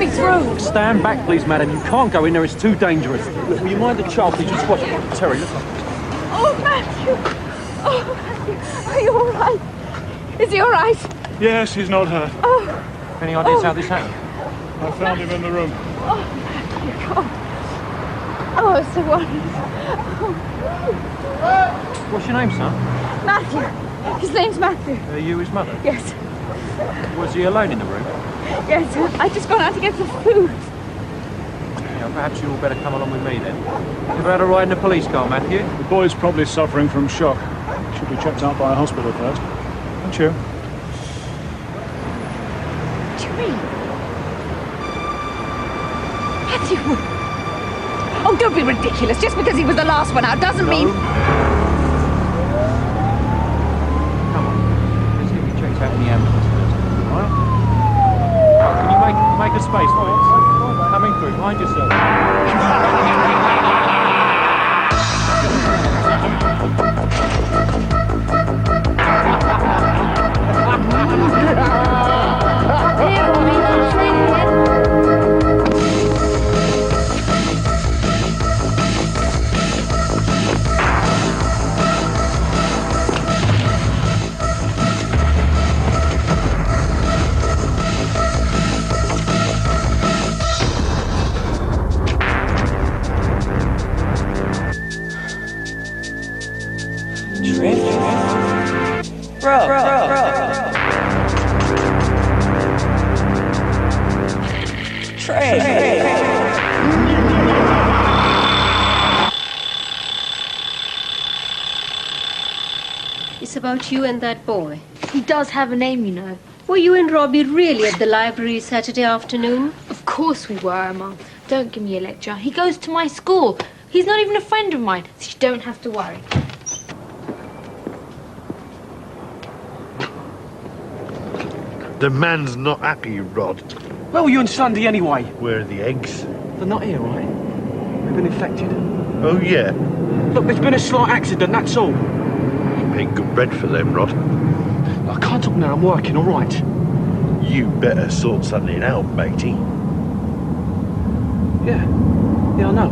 me through. Stand back, please, madam. You can't go in there. It's too dangerous. Look, will you mind the child, please? Just watch it. Terry, look. Oh, Matthew. Oh, Matthew. Are you all right? Is he all right? Yes, he's not hurt. Oh. Any ideas how this happened? I found him in the room. Oh, Matthew. Oh, so what? What's your name, son? Matthew. His name's Matthew. Are you his mother? Yes. Was he alone in the room? Yes. I just gone out to get some food. Yeah, perhaps you all better come along with me then. You've had a ride in the police car, Matthew? The boy's probably suffering from shock. Should be checked out by a hospital first. Aren't you? What do you mean? Matthew! Oh, don't be ridiculous. Just because he was the last one out doesn't mean... Come on. Let's get you checked out in the ambulance first. All right? Oh, can you make a space, please? Coming through. Mind yourself. It's about you and that boy. He does have a name, you know. Were you and Robbie really at the library Saturday afternoon? Of course we were, Mum. Don't give me a lecture. He goes to my school. He's not even a friend of mine, so you don't have to worry. The man's not happy, Rod. Where were you on Sunday anyway? Where are the eggs? They're not here, right? We've been infected. Oh, yeah. Look, there's been a slight accident, that's all. Ain't good bread for them, Rod. I can't talk now, I'm working, all right? You better sort something out, matey. Yeah. Yeah, I know.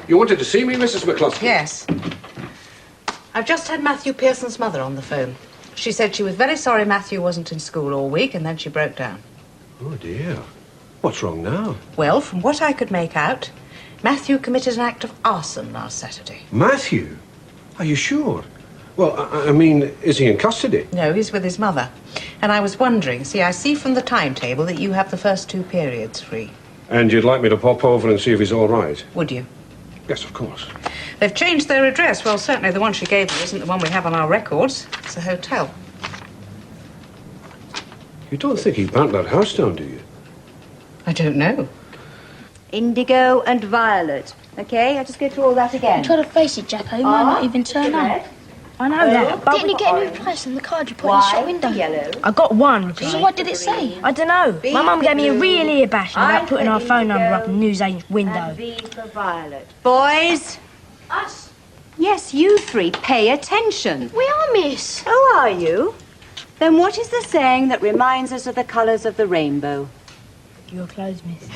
You wanted to see me, Mrs. McCluskey? Yes. I've just had Matthew Pearson's mother on the phone. She said she was very sorry Matthew wasn't in school all week, and then she broke down. Oh, dear. What's wrong now? Well, from what I could make out, Matthew committed an act of arson last Saturday. Matthew? Are you sure? Well, I mean, is he in custody? No, he's with his mother. And I was wondering, see, I see from the timetable that you have the first 2 periods free. And you'd like me to pop over and see if he's all right? Would you? Yes, of course. They've changed their address. Well, certainly the one she gave me isn't the one we have on our records. It's a hotel. You don't think he burnt that house down, do you? I don't know. Indigo and violet. Okay, I'll just go through all that again. Try to face it, Jacko. He might not even turn up. I know that. Didn't you get a new price on the card you put in the shop window? Yellow. I got one. So what did it say? I don't know. My mum gave me a real ear bashing about putting our phone number up in the newsagent's window. And V for violet. Boys. Us? Yes, you three. Pay attention. We are, miss. Oh, are you? Then what is the saying that reminds us of the colours of the rainbow? Your clothes, miss.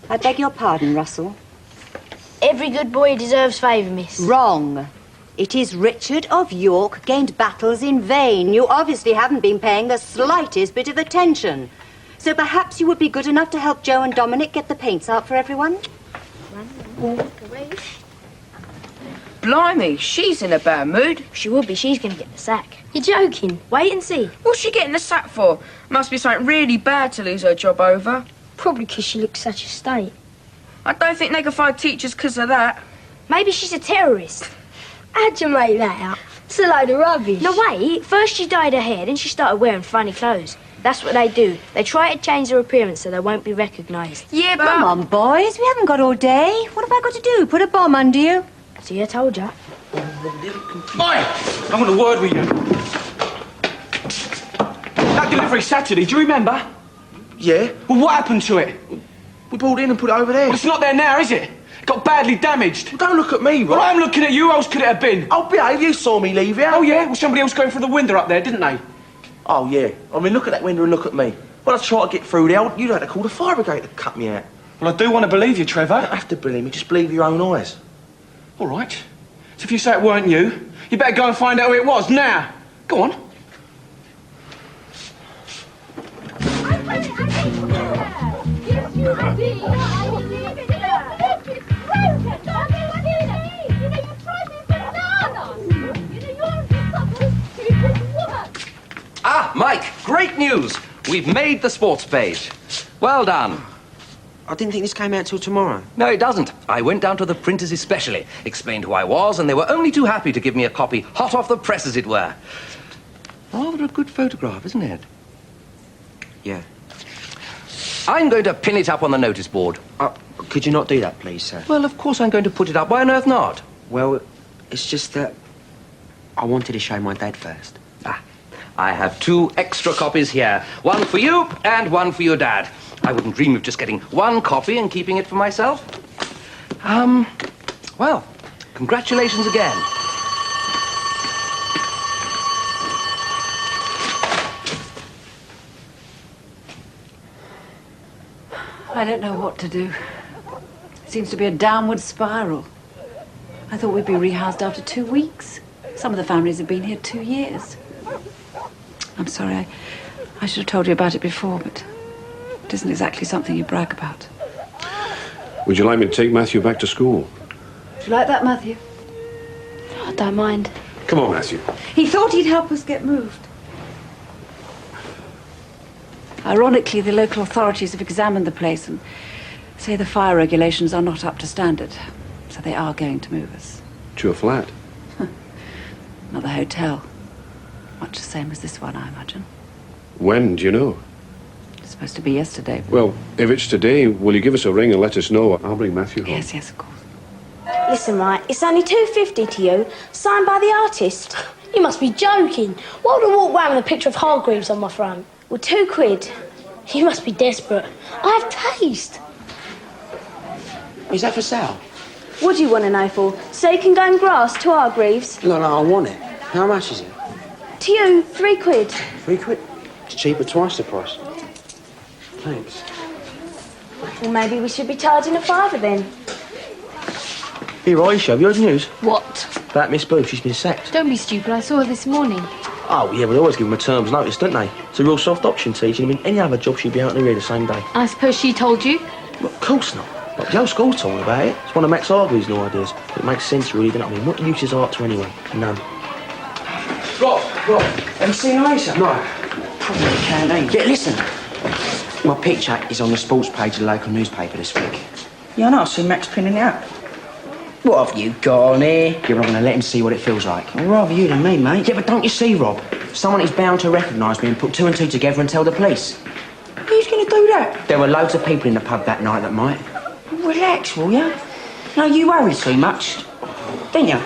I beg your pardon, Russell. Every good boy deserves favour, miss. Wrong. It is Richard of York gained battles in vain. You obviously haven't been paying the slightest bit of attention. So perhaps you would be good enough to help Joe and Dominic get the paints out for everyone? Blimey, she's in a bad mood. She will be. She's going to get the sack. You're joking. Wait and see. What's she getting the sack for? Must be something really bad to lose her job over. Probably because she looks such a state. I don't think they can find teachers because of that. Maybe she's a terrorist. How'd you make that up? It's a load of rubbish. No, wait. First she dyed her hair, then she started wearing funny clothes. That's what they do. They try to change their appearance so they won't be recognised. Yeah, but... Come on, boys. We haven't got all day. What have I got to do? Put a bomb under you? See, I told you. Oi! I want a word with you. That delivery Saturday, do you remember? Yeah. Well, what happened to it? We brought it in and put it over there. Well, it's not there now, is it? Got badly damaged. Well, don't look at me, Well, Rob. I'm looking at you. Who else could it have been? Oh, behave. You saw me leave here. Oh, yeah? Well, somebody else going through the window up there, didn't they? Oh, yeah. I mean, look at that window and look at me. Well, I tried to get through there. You'd have to call the fire brigade to cut me out. Well, I do want to believe you, Trevor. You don't have to believe me. Just believe your own eyes. All right. So if you say it weren't you, you better go and find out who it was now. Go on. Ah, Mike, great news. We've made the sports page. Well done. I didn't think this came out till tomorrow. No, it doesn't. I went down to the printers especially, explained who I was, and they were only too happy to give me a copy hot off the press, as it were. Rather a good photograph, isn't it? Yeah. I'm going to pin it up on the notice board. Could you not do that, please, sir? Well, of course I'm going to put it up. Why on earth not? Well, it's just that I wanted to show my dad first. I have 2 extra copies here. One for you and one for your dad. I wouldn't dream of just getting 1 copy and keeping it for myself. Well, congratulations again. I don't know what to do. It seems to be a downward spiral. I thought we'd be rehoused after 2 weeks. Some of the families have been here 2 years. I'm sorry, I should have told you about it before, but it isn't exactly something you brag about. Would you like me to take Matthew back to school? Do you like that, Mathew? I don't mind. Come on, Matthew. He thought he'd help us get moved. Ironically, the local authorities have examined the place and say the fire regulations are not up to standard, so they are going to move us. To a flat? Not the hotel. Much the same as this one, I imagine. When, do you know? It's supposed to be yesterday. Well, if it's today, will you give us a ring and let us know? I'll bring Matthew home. Yes, of course. Listen, right, it's only $2.50 to you, signed by the artist. You must be joking. Why would I walk round with a picture of Hargreaves on my front? Well, £2. You must be desperate. I have taste. Is that for sale? What do you want to know for? So you can go and grass to Hargreaves? No, I want it. How much is it? To you, £3. £3? It's cheaper, twice the price. Thanks. Well, maybe we should be charging a £5 then. Here, Aisha, have you heard the news? What? About Miss Booth, she's been sacked. Don't be stupid. I saw her this morning. Oh, yeah, but they always give them a term's notice, don't they? It's a real soft option teaching. I mean, any other job she'd be out in the rear the same day. I suppose she told you? Well, of course not. But the whole school's talking about it. It's one of Max Hargreaves' new ideas. It makes sense, really, doesn't it? I mean, what use is art to anyone? None. Rob, have you seen Aisha? No. Probably can't, eh? Yeah, listen. My picture is on the sports page of the local newspaper this week. Yeah, I know. I see Max pinning it up. What have you got on here? You're not going to let him see what it feels like. Well, rather you than me, mate. Yeah, but don't you see, Rob? Someone is bound to recognise me and put 2 and 2 together and tell the police. Who's going to do that? There were loads of people in the pub that night that might. Relax, will you? No, you worry too much, don't you?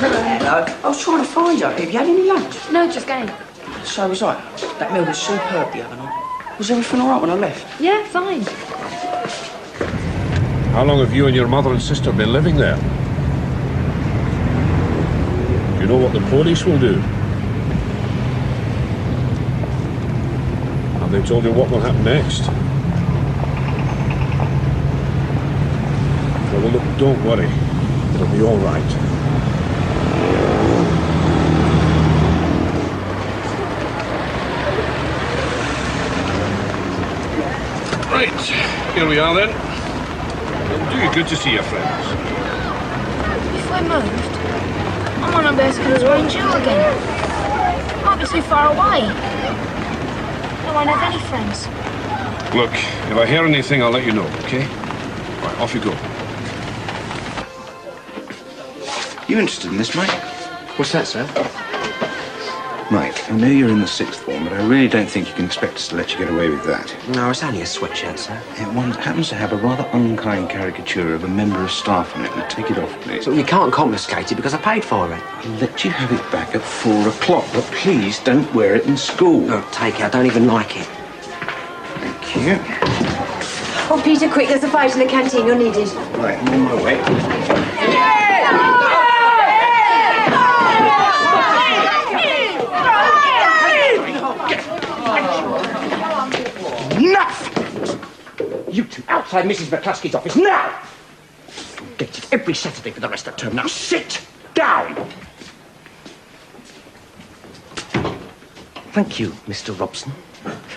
Hello. I was trying to find you. Have you had any lunch? No, just going. So was I. That meal was superb the other night. Was everything all right when I left? Yeah, fine. How long have you and your mother and sister been living there? Do you know what the police will do? Have they told you what will happen next? Well, look, don't worry. It'll be all right. Right, here we are then. It'll do you good to see your friends. If I moved, I might not be as good as Grange again. Might be too far away. I won't have any friends. Look, if I hear anything, I'll let you know, okay? Right, off you go. You interested in this, Mike? What's that, sir? Mike, I know you're in the 6th form, but I really don't think you can expect us to let you get away with that. No, it's only a sweatshirt, sir. One happens to have a rather unkind caricature of a member of staff on it. Now, take it off, please. So you can't confiscate it because I paid for it. I'll let you have it back at 4 o'clock, but please don't wear it in school. Look, take it. I don't even like it. you. Oh, Peter, quick, there's a fight in the canteen. You're needed. Right, I'm on my way. Enough! You two outside Mrs. McCluskey's office now! Get it every Saturday for the rest of the term. Now sit down! Thank you, Mr. Robson.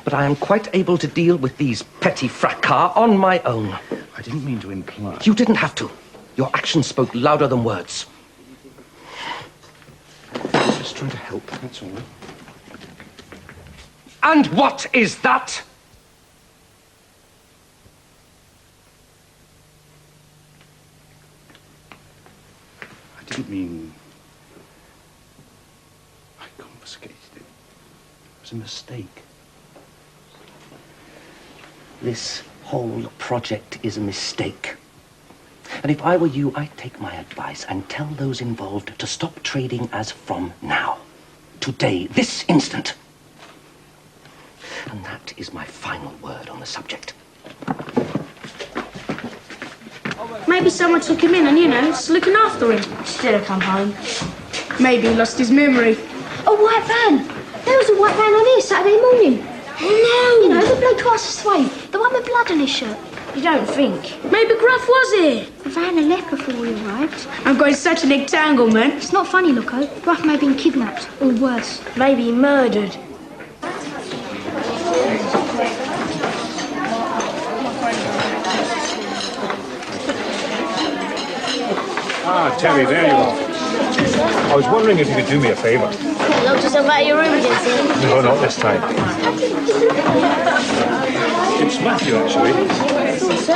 But I am quite able to deal with these petty fracas on my own. I didn't mean to imply... You didn't have to. Your actions spoke louder than words. Just trying to help, that's all. And what is that? I didn't mean... I confiscated it. It was a mistake. This whole project is a mistake. And if I were you, I'd take my advice and tell those involved to stop trading as from now. Today, this instant. And that is my final word on the subject. Maybe someone took him in and, was looking after him. Still come home. Maybe he lost his memory. A white van. There was a white van on here Saturday morning. Oh, no. The bloke twice as weight. The one with blood on his shirt. You don't think? Maybe Gruff was here. The van had left before we arrived. I've got in such an entanglement. It's not funny, Loco. Gruff may have been kidnapped, or worse. Maybe murdered. Ah, Terry, there you are. I was wondering if you could do me a favour. Locked yourself out of your room again, sir? No, not this time. It's Mathew, actually. He's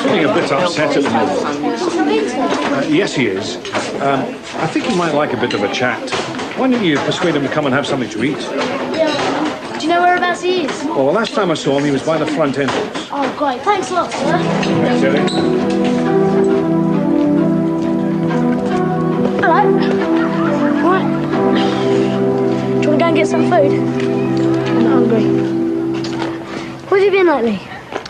feeling a bit upset at the moment. Yes, he is. I think he might like a bit of a chat. Why don't you persuade him to come and have something to eat? Do you know whereabouts he is? Well, the last time I saw him, he was by the front entrance. Oh, great. Thanks a lot, sir. Thanks, Terry. Hello. Right. Do you want to go and get some food? I'm not hungry. Where have you been lately?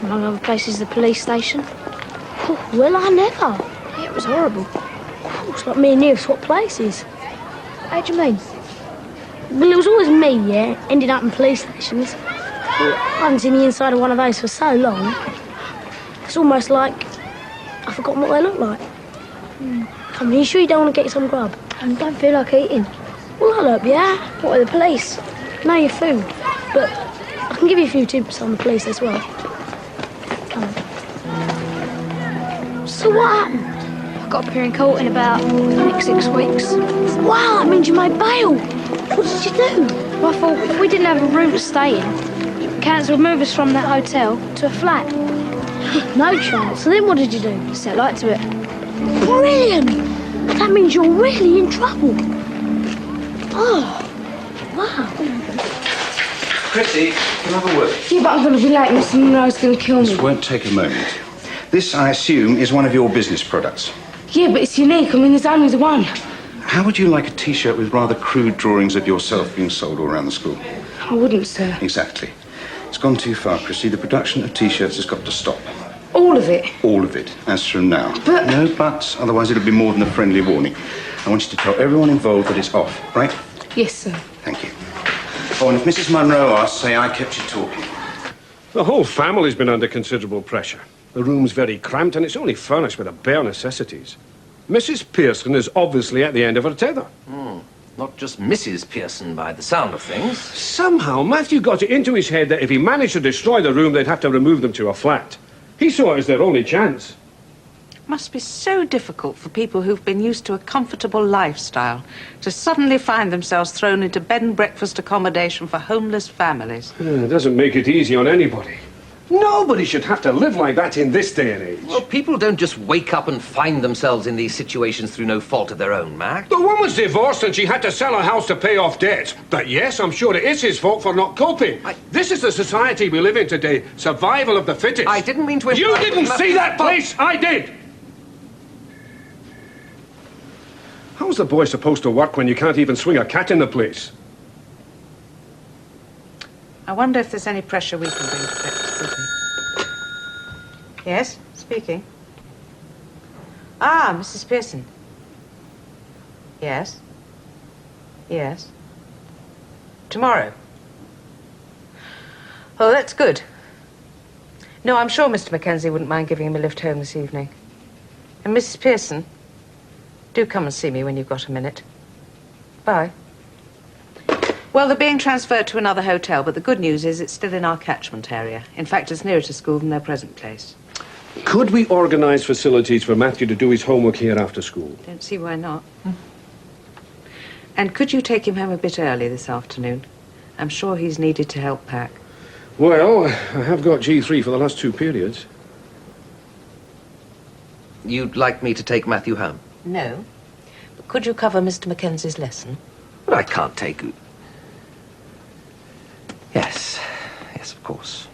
Among other places, the police station. Oh, well, I never. Yeah, it was horrible. Oh, it's like me and you have swapped places. How do you mean? Well, it was always me, yeah, ending up in police stations. Well, I haven't seen the inside of one of those for so long. It's almost like I've forgotten what they look like. Come on, are you sure you don't want to get some grub? I don't feel like eating. Well, I'll help you, yeah? What with the police? Know your food. But I can give you a few tips on the police as well. Come on. So what happened? I got up here in court in about the next 6 weeks. Wow, that means you made bail. What did you do? Well, I thought if we didn't have a room to stay in, the council would move us from that hotel to a flat. No chance. So then what did you do? Set light to it. Brilliant! That means you're really in trouble. Oh, wow. Chrissy, can I have a word? Yeah, but I'm going to be late. Mr. Monroe's going to kill me. This won't take a moment. This, I assume, is one of your business products. Yeah, but it's unique. I mean, there's only the one. How would you like a T-shirt with rather crude drawings of yourself being sold all around the school? I wouldn't, sir. Exactly. It's gone too far, Chrissy. The production of T-shirts has got to stop. All of it? All of it, as from now. But... No buts, otherwise it'll be more than a friendly warning. I want you to tell everyone involved that it's off, right? Yes, sir. Thank you. Oh, and if Mrs. Munro asks, say I kept you talking. The whole family's been under considerable pressure. The room's very cramped and it's only furnished with the bare necessities. Mrs. Pearson is obviously at the end of her tether. Not just Mrs. Pearson by the sound of things. Somehow Matthew got it into his head that if he managed to destroy the room, they'd have to remove them to a flat. He saw it as their only chance. Must be so difficult for people who've been used to a comfortable lifestyle to suddenly find themselves thrown into bed and breakfast accommodation for homeless families. It doesn't make it easy on anybody. Nobody should have to live like that in this day and age. Well, people don't just wake up and find themselves in these situations through no fault of their own, Mac. The woman's divorced and she had to sell her house to pay off debt. But yes, I'm sure it is his fault for not coping. This is the society we live in today. Survival of the fittest. I didn't mean to... You didn't see that place! I did! How's the boy supposed to work when you can't even swing a cat in the place? I wonder if there's any pressure we can bring to bear. Yes, speaking. Ah, Mrs. Pearson. Yes. Yes. Tomorrow. Oh, that's good. No, I'm sure Mr. Mackenzie wouldn't mind giving him a lift home this evening. And Mrs. Pearson, do come and see me when you've got a minute. Bye. Well, they're being transferred to another hotel, but the good news is it's still in our catchment area. In fact, it's nearer to school than their present place. Could we organise facilities for Mathew to do his homework here after school? Don't see why not. And could you take him home a bit early this afternoon? I'm sure he's needed to help pack. Well, I have got G3 for the last 2 periods. You'd like me to take Mathew home? No. But could you cover Mr. Mackenzie's lesson? But I can't take... Yes. Yes, of course.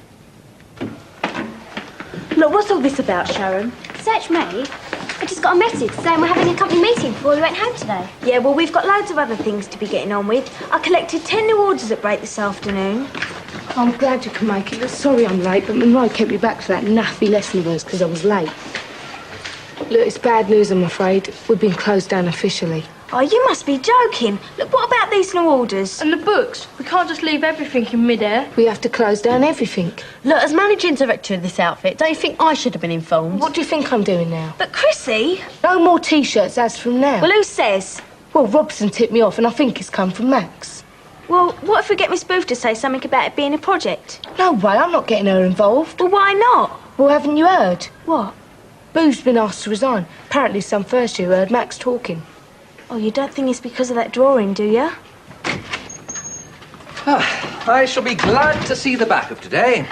Look, what's all this about, Sharon? Search me? I just got a message saying we're having a company meeting before we went home today. Yeah, well, we've got loads of other things to be getting on with. I collected 10 new orders at break this afternoon. I'm glad you can make it. Look, sorry I'm late, but Monroe kept me back for that naffy lesson of hers because I was late. Look, it's bad news, I'm afraid. We've been closed down officially. Oh, you must be joking. Look, what about these new orders? And the books? We can't just leave everything in midair. We have to close down everything. Look, as managing director of this outfit, don't you think I should have been informed? What do you think I'm doing now? But Chrissy... No more T-shirts as from now. Well, who says? Well, Robson tipped me off and I think it's come from Max. Well, what if we get Miss Booth to say something about it being a project? No way, I'm not getting her involved. Well, why not? Well, haven't you heard? What? Booth's been asked to resign. Apparently some first year heard Max talking. Oh, you don't think it's because of that drawing, do you? I shall be glad to see the back of today.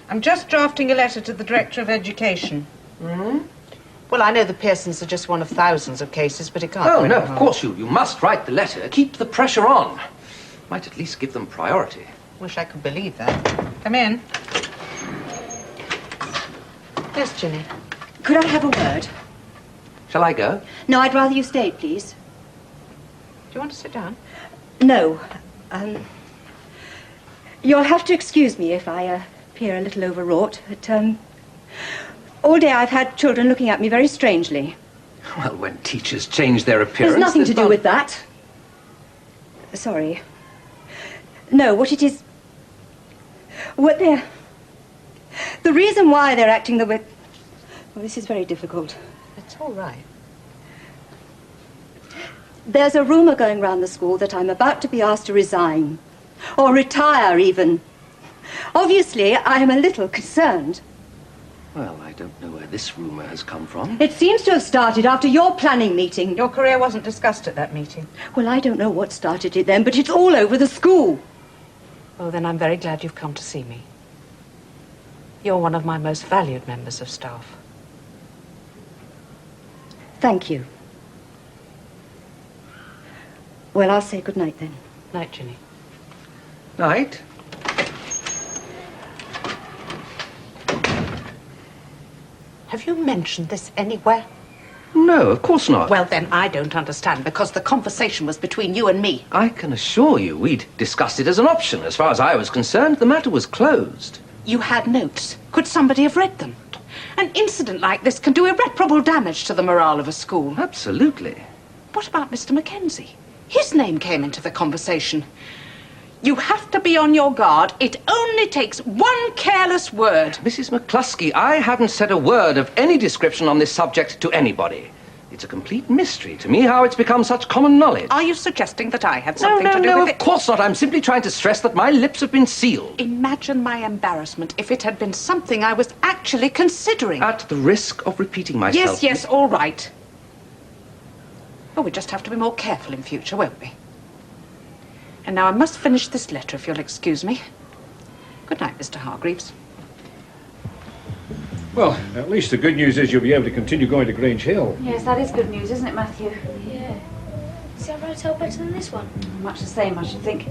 I'm just drafting a letter to the Director of Education. Well, I know the Pearsons are just one of thousands of cases, but it can't... Oh, no, of course you must write the letter. Keep the pressure on. Might at least give them priority. Wish I could believe that. Come in. Yes, Ginny. Could I have a word? Shall I go? No, I'd rather you stayed, please. Do you want to sit down? No. You'll have to excuse me if I appear a little overwrought, but all day I've had children looking at me very strangely. Well, when teachers change their appearance... There's nothing to do with that. Sorry. No, what it is... What they're... The reason why they're acting the way... Well, this is very difficult. It's all right. There's a rumour going round the school that I'm about to be asked to resign. Or retire, even. Obviously, I am a little concerned. Well, I don't know where this rumour has come from. It seems to have started after your planning meeting. Your career wasn't discussed at that meeting. Well, I don't know what started it then, but it's all over the school. Oh, then I'm very glad you've come to see me. You're one of my most valued members of staff. Thank you. Well, I'll say good night then. Night, Ginny. Night. Have you mentioned this anywhere? No, of course not. Well, then I don't understand, because the conversation was between you and me. I can assure you we'd discussed it as an option. As far as I was concerned, the matter was closed. You had notes. Could somebody have read them? An incident like this can do irreparable damage to the morale of a school. Absolutely. What about Mr. Mackenzie? His name came into the conversation. You have to be on your guard. It only takes one careless word. Mrs. McCluskey, I haven't said a word of any description on this subject to anybody. It's a complete mystery to me how it's become such common knowledge. Are you suggesting that I had something to do with it? No, of course not. I'm simply trying to stress that my lips have been sealed. Imagine my embarrassment if it had been something I was actually considering. At the risk of repeating myself... Yes, all right. Oh, we just have to be more careful in future, won't we? And now I must finish this letter, if you'll excuse me. Good night, Mr. Hargreaves. Well, at least the good news is you'll be able to continue going to Grange Hill. Yes, that is good news, isn't it, Matthew? Yeah. Is that hotel better than this one? Much the same, I should think.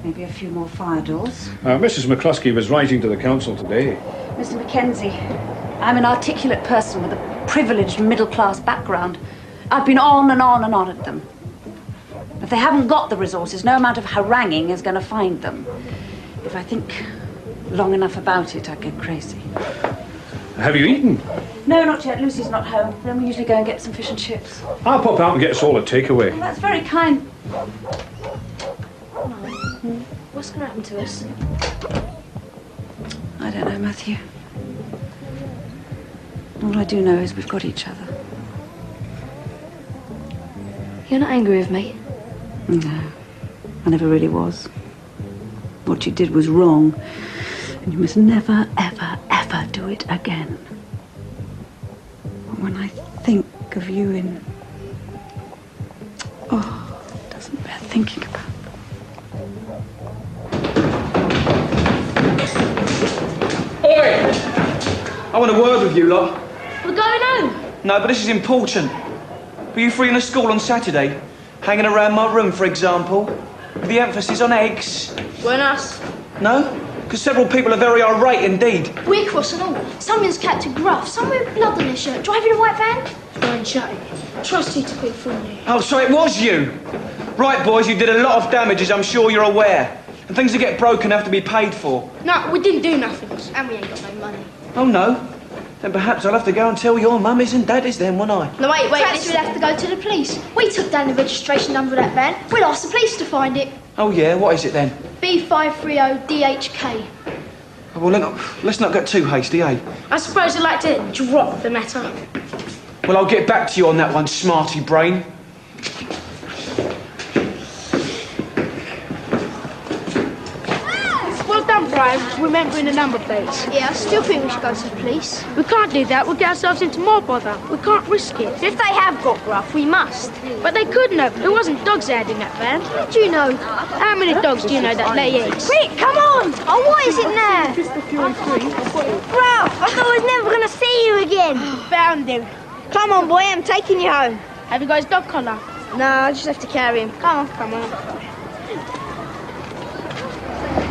Maybe a few more fire doors. Mrs. McCluskey was writing to the council today. Mr. Mackenzie, I'm an articulate person with a privileged middle-class background. I've been on and on and on at them. If they haven't got the resources, no amount of haranguing is going to find them. If I think long enough about it, I'd go crazy. Have you eaten? No, not yet. Lucy's not home. Then we usually go and get some fish and chips. I'll pop out and get us all a takeaway. Well, that's very kind. What's going to happen to us? I don't know, Matthew. All I do know is we've got each other. You're not angry with me? No, I never really was. What you did was wrong, and you must never, ever, ever do it again. But when I think of you in... Oh, it doesn't bear thinking about. Oi! I want a word with you lot. We're going home. No, but this is important. Were you free in the school on Saturday? Hanging around my room, for example? With the emphasis on eggs? Weren't us. No? Because several people are very irate indeed. We're cross and all. Someone's kept a gruff, some with blood on their shirt, driving a white van. Try and shut it. Trust you to put through me. Oh, so it was you? Right, boys, you did a lot of damage, as I'm sure you're aware. And things that get broken have to be paid for. No, we didn't do nothing. And we ain't got no money. Oh, no? Then perhaps I'll have to go and tell your mummies and daddies then, won't I? No, wait, perhaps we'll have to go to the police. We took down the registration number of that van. We'll ask the police to find it. Oh, yeah? What is it then? B530DHK. Oh, well, let's not get too hasty, eh? I suppose you'd like to drop the matter. Well, I'll get back to you on that one, smarty brain. Well done, Brian, remembering the number plates. Yeah, I still think we should go to the police. We can't do that. We'll get ourselves into more bother. We can't risk it. If they have got gruff, we must. But they couldn't have. There wasn't dogs they had in that van. How do you know? How many dogs do you know that lay eggs? Quick, come on! Oh, what is it now? Gruff, I thought I was never going to see you again. Found him. Come on, boy, I'm taking you home. Have you got his dog collar? No, I just have to carry him. Come on. Come on.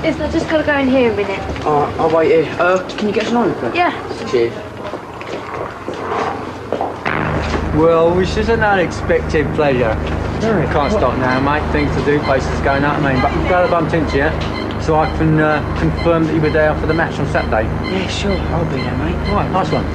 Yes, I just gotta go in here a minute. I'll wait here. Can you get us an please? Yeah. Cheers. Well, this is an unexpected pleasure. Can't stop now, mate. Things to do, places going up, but I'm glad I bumped into you, so I can confirm that you were there for the match on Saturday. Yeah, sure. I'll be there, mate. All right, nice one.